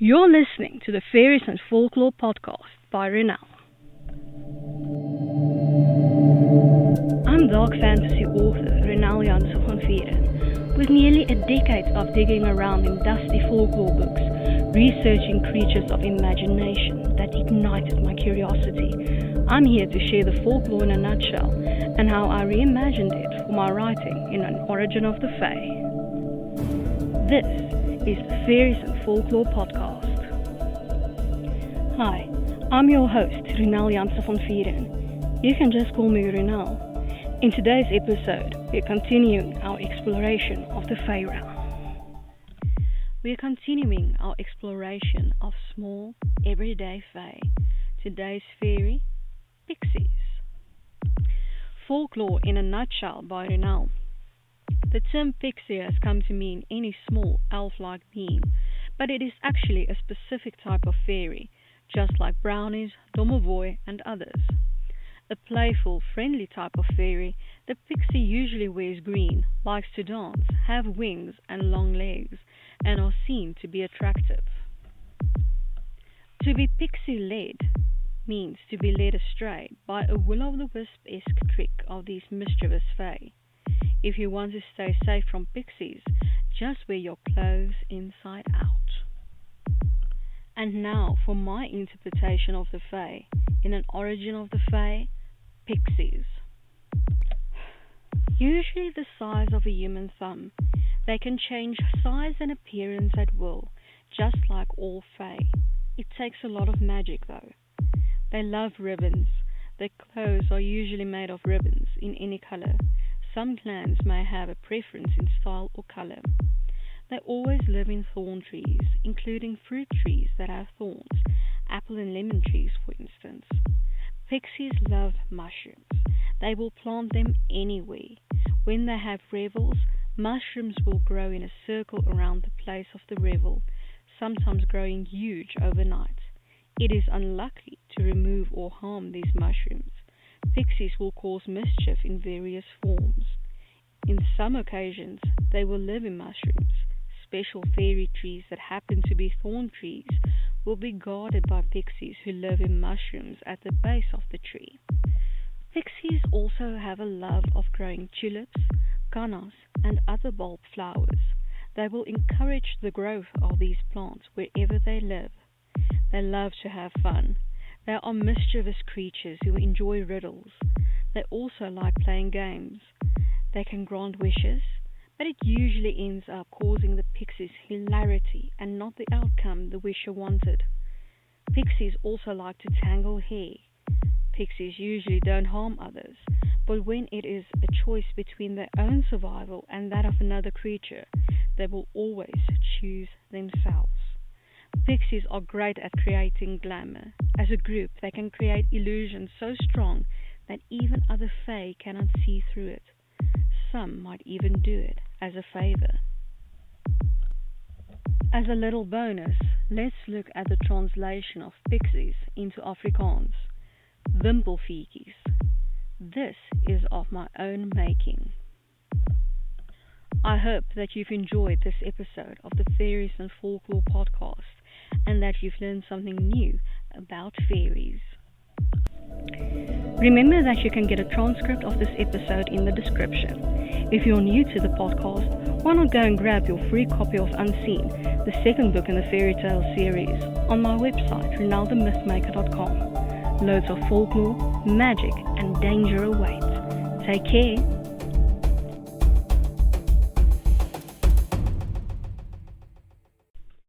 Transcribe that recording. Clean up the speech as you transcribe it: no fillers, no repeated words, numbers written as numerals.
You're listening to the Fairies and Folklore podcast by Renal. I'm dark fantasy author Renal Jansen van Vieren. With nearly a decade of digging around in dusty folklore books, researching creatures of imagination that ignited my curiosity, I'm here to share the folklore in a nutshell and how I reimagined it for my writing in An Origin of the Fae. This is the Fairies and Folklore podcast. Hi, I'm your host, Renal Jansen van Vieren. You can just call me Renal. In today's episode, we're continuing our exploration of the Fae realm. We're continuing our exploration of small, everyday Fae. Today's fairy, Pixies. Folklore in a nutshell by Renal. The term pixie has come to mean any small elf-like being, but it is actually a specific type of fairy, just like brownies, domovoi, and others. A playful, friendly type of fairy, the pixie usually wears green, likes to dance, have wings and long legs, and are seen to be attractive. To be pixie-led means to be led astray by a will-o'-the-wisp-esque trick of these mischievous fae. If you want to stay safe from pixies, just wear your clothes inside out. And now for my interpretation of the Fae, in An Origin of the Fae, Pixies. Usually the size of a human thumb, they can change size and appearance at will, just like all Fae. It takes a lot of magic though. They love ribbons. Their clothes are usually made of ribbons in any color. Some clans may have a preference in style or color. They always live in thorn trees, including fruit trees that have thorns, apple and lemon trees for instance. Pixies love mushrooms. They will plant them anywhere. When they have revels, mushrooms will grow in a circle around the place of the revel, sometimes growing huge overnight. It is unlucky to remove or harm these mushrooms. Pixies will cause mischief in various forms. In some occasions, they will live in mushrooms. Special fairy trees that happen to be thorn trees will be guarded by pixies who live in mushrooms at the base of the tree. Pixies also have a love of growing tulips, cannas, and other bulb flowers. They will encourage the growth of these plants wherever they live. They love to have fun. They are mischievous creatures who enjoy riddles. They also like playing games. They can grant wishes, but it usually ends up causing the pixies hilarity and not the outcome the wisher wanted. Pixies also like to tangle hair. Pixies usually don't harm others, but when it is a choice between their own survival and that of another creature, they will always choose themselves. Pixies are great at creating glamour. As a group, they can create illusions so strong that even other Fae cannot see through it. Some might even do it as a favor. As a little bonus, let's look at the translation of pixies into Afrikaans. Wimpelfeetjies. This is of my own making. I hope that you've enjoyed this episode of the Fairies and Folklore podcast and that you've learned something new about fairies. Remember that you can get a transcript of this episode in the description. If you're new to the podcast, why not go and grab your free copy of Unseen, the second book in the fairy tale series, on my website, renaldthemythmaker.com. Loads of folklore, magic, and danger await. Take care.